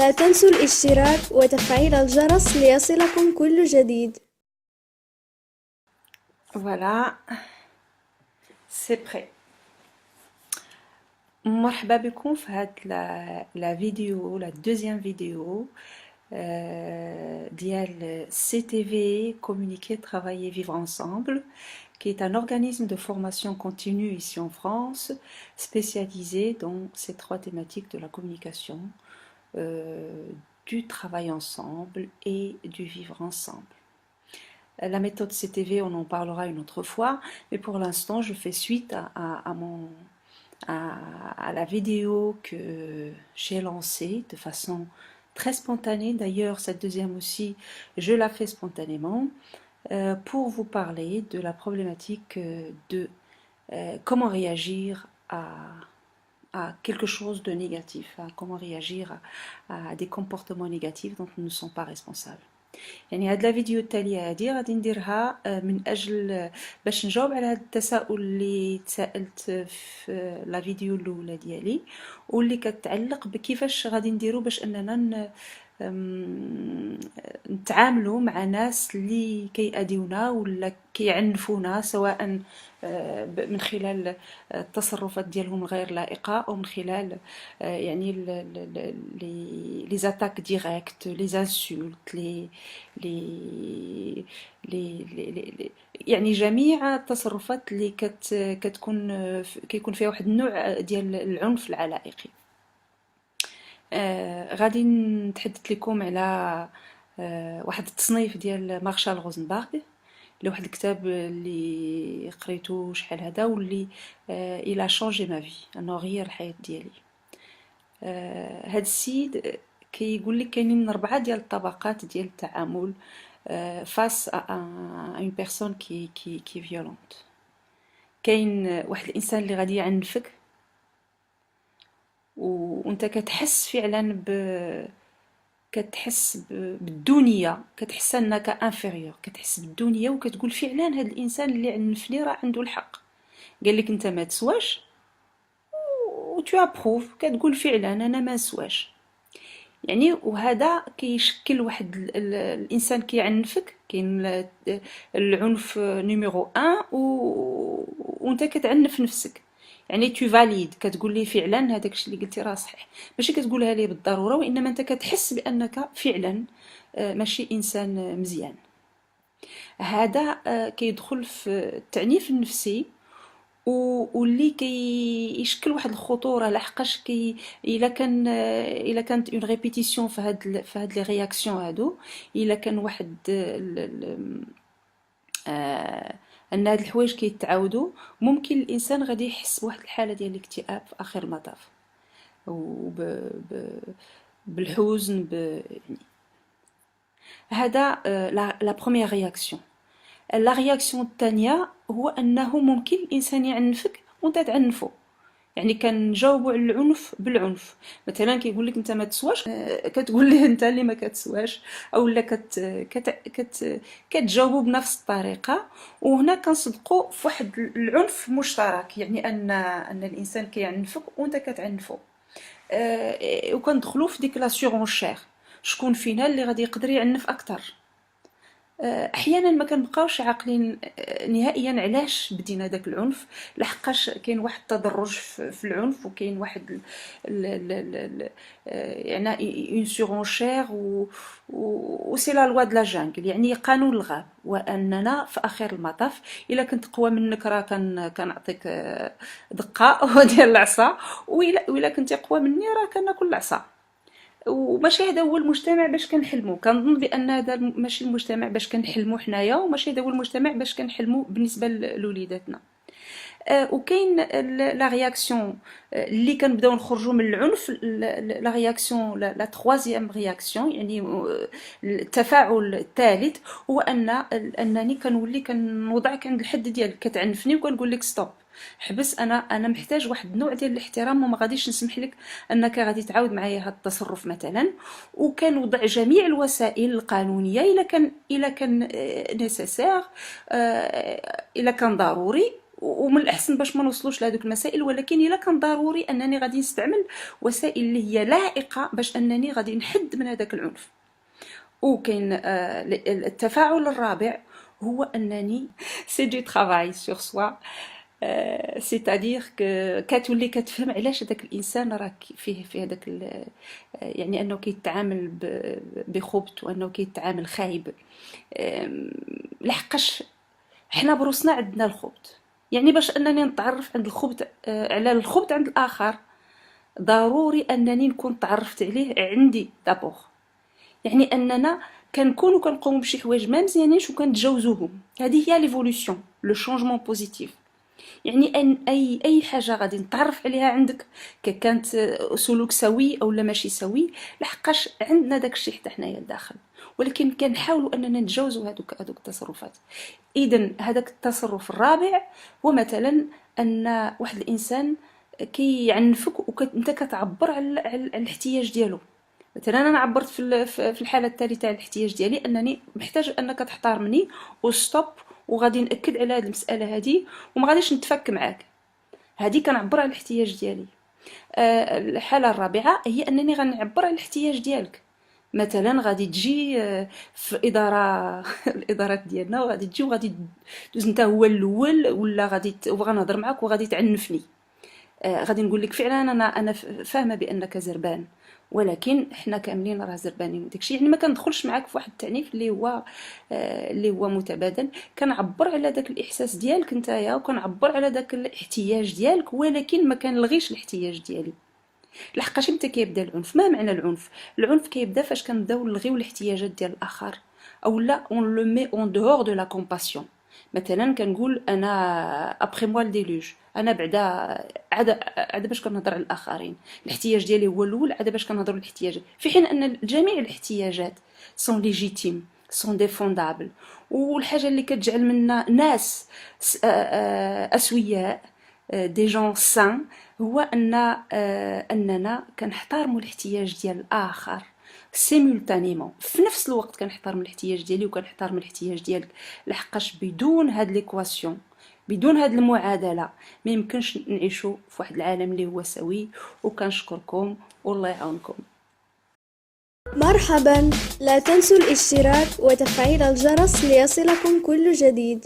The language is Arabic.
لا تنسوا الاشتراك وتفعيل الجرس ليصلكم كل جديد. Voilà, c'est prêt. مرحبا بكم في هاد la vidéo, la deuxième vidéo ديال CTV, Communiquer, Travailler, Vivre Ensemble, qui est un organisme de formation continue ici en France, spécialisé dans ces trois thématiques de la communication, du travail ensemble et du vivre ensemble. La méthode CTV, on en parlera une autre fois, mais pour l'instant, je fais suite à la vidéo que j'ai lancée de façon très spontanée. D'ailleurs, cette deuxième aussi, je la fais spontanément pour vous parler de la problématique de comment réagir à quelque chose de négatif, comment réagir à des comportements négatifs dont nous ne sommes pas responsables. يعني هاد لا فيديو التالية هادي غادي نديرها من أجل باش نجاوب على هاد التساؤل اللي تساءلت في لا فيديو الأولى ديالي، واللي كتعلق بكيفاش غادي نديرو باش أننا نتعاملوا مع ناس اللي كيأذيونا ولا كيعنفونا، سواء من خلال التصرفات ديالهم الغير لائقة أو من خلال يعني لي زاتاك ديريكت، لي انسولت، لي يعني جميع التصرفات اللي كتكون كيكون فيها واحد النوع ديال العنف العلائقي. غادي نتحدث لكم على واحد التصنيف ديال مارشال غوزنبرغ، اللي واحد الكتاب اللي قريته شحال هذا واللي الى شونجي ما في، انه غير الحياه ديالي. هاد السيد كيقول لك كاينين 4 ديال الطبقات ديال التعامل فاس اون بيرسون كي فيولونت. كاين واحد الانسان اللي غادي يعنفك وانت كتحس فعلا بالدونيه، كتحس انك انفيريور، كتحس بالدونيه وكتقول فعلا هذا الانسان اللي عنفني راه عنده الحق، قال لك انت ما تسواش و tu approuves، كتقول فعلا انا ما نسواش. يعني وهذا كيشكل واحد الانسان كيعنفك. كاين العنف نيميرو 1 وانت كتعنف نفسك، يعني تو فاليد، كتقول لي فعلا هذاك الشيء اللي قلتي راه صحيح، ماشي كتقولها لي بالضروره، وانما انت كتحس بانك فعلا ماشي انسان مزيان. هذا كيدخل في التعنيف النفسي واللي كيشكل واحد الخطوره، لحقاش الا كانت اون ريبيتيسيون في هاد لي رياكسيون هادو، الا كان واحد ان هاد الحوايج كيتعاودوا، ممكن الانسان غادي يحس بواحد الحاله ديال الاكتئاب في اخر المطاف، بالحزن يعني. هذا لا بروميير رياكسيون. لا رياكسيون الثانيه هو انه ممكن الانسان يعنفك وانت تعنفه، يعني كنجاوبوا على العنف بالعنف. مثلا كيقول لك انت ما تسواش، كتقول ليه انت اللي ما كتسواش، او لا كتجاوبوا بنفس الطريقه. وهنا كنصدقوا في واحد العنف مشترك، يعني ان الانسان كيعنفك وانت كتعنفه. وكندخلوا في ديك لا سورونشير، شكون فينا اللي غادي يقدر يعنف اكثر. احيانا ما كنبقاوش عاقلين نهائيا علاش بدينا داك العنف، لحقاش كاين واحد التدرج في العنف، وكاين واحد يعني اون سورونشير و سي لا لوا د لا جانجل، يعني قانون الغاب، واننا في اخر المطاف الا كنت قوى منك راه كنعطيك دقه ديال العصا، وإلا كنتي قوى مني راه كناكل العصا. وماشي هذا هو المجتمع باش كنحلمو. كنظن بان هذا ماشي المجتمع باش كنحلمو حنايا، وماشي هذا هو المجتمع باش كنحلمو بالنسبه لوليداتنا. وكاين لا رياكسيون اللي كنبداو نخرجوا من العنف، لا رياكسيون لا تروازيام رياكسيون، يعني التفاعل الثالث هو انني كنولي كنوضعك عند الحد ديالك، كتعنفني وكنقول لك ستوب، حبس، انا محتاج واحد النوع ديال الاحترام، وما غاديش نسمح لك انك غادي تعاود معايا هذا التصرف مثلا. وكنوضع جميع الوسائل القانونيه الا كان نيسيسير، الا كان ضروري، ومن الأحسن باش ما نوصلوش لهذوك المسائل، ولكن إلا كان ضروري أنني غادي نستعمل وسائل اللي هي لائقة باش أنني غادي نحد من هذاك العنف. وكاين التفاعل الرابع هو أنني سي دو ترافاي سور سوا، سيتادير كتولي كتفهم علاش هذاك الانسان راه فيه هذاك يعني انه كيتعامل بخبث وانه كيتعامل خايب. لحقاش حنا بروسنا عندنا الخبث، يعني باش انني نتعرف عند الخبث على الخبث عند الاخر ضروري انني نكون تعرفت عليه عندي دابور. يعني اننا كنكونوا كنقوموا بشي حوايج ما مزيانينش وكنتجاوزوهم، هذه هي ليفولوسيون لو شونجمون بوزيتيف. يعني ان اي حاجه غادي نتعرف عليها عندك كانت سلوك سوي او لا ماشي سوي، لحقاش عندنا داكشي حتى حنايا الداخل، ولكن كنحاولوا اننا نتجاوزوا هذوك التصرفات. اذا هذاك التصرف الرابع هو مثلا ان واحد الانسان كيعنفك وانت كتعبر على الاحتياج ديالو. مثلا انا عبرت في الحاله الثالثه على الاحتياج ديالي انني محتاج انك تحترمني وستوب، وغادي ناكد على هذه المساله هذه وما غاديش نتفك معاك. هذه كنعبر على الاحتياج ديالي. الحاله الرابعه هي انني غنعبر على الاحتياج ديالك. مثلا غادي تجي في اداره الادارات ديالنا وغادي تجي وغادي دوز انت هو الاول ولا غادي وغنهضر معاك وغادي تعنفني. غادي نقول لك فعلا انا فاهمه بانك زربان، ولكن حنا كاملين راه زربانين وداكشي. يعني ما كندخلش معاك في واحد التعنيف اللي هو متبادل. كنعبر على داك الاحساس ديالك نتايا وكنعبر على داك الاحتياج ديالك، ولكن ما كنلغيش الاحتياج ديالي. لحقاش متى كيبدا العنف؟ ما معنى العنف؟ العنف كيبدا فاش كنبداو نلغيو الاحتياجات ديال الاخر، او لا اون لو مي اون دهور دو لا كومباسيون. مثلا كنقول انا ابخي موا الديلوج، انا بعدا عاد باش كنهضر على الاخرين، الاحتياج ديالي هو الاول عاد باش كنهضروا على الاحتياجات، في حين ان جميع الاحتياجات سون ليجيتيم سون ديفوندابل. والحاجه اللي كتجعل منا ناس اسوياء دي جون سان هو اننا كنحترموا الاحتياج ديال الاخر سيمولتانيمون. في نفس الوقت كنحترم الاحتياج ديالي وكنحترم الاحتياج ديالك، لحقاش بدون هاد ليكواسيون، بدون هاد المعادله، ما يمكنش نعيشوا في واحد العالم اللي هو سوي. وكنشكركم والله يعاونكم. مرحبا، لا تنسوا الاشتراك وتفعيل الجرس ليصلكم كل جديد.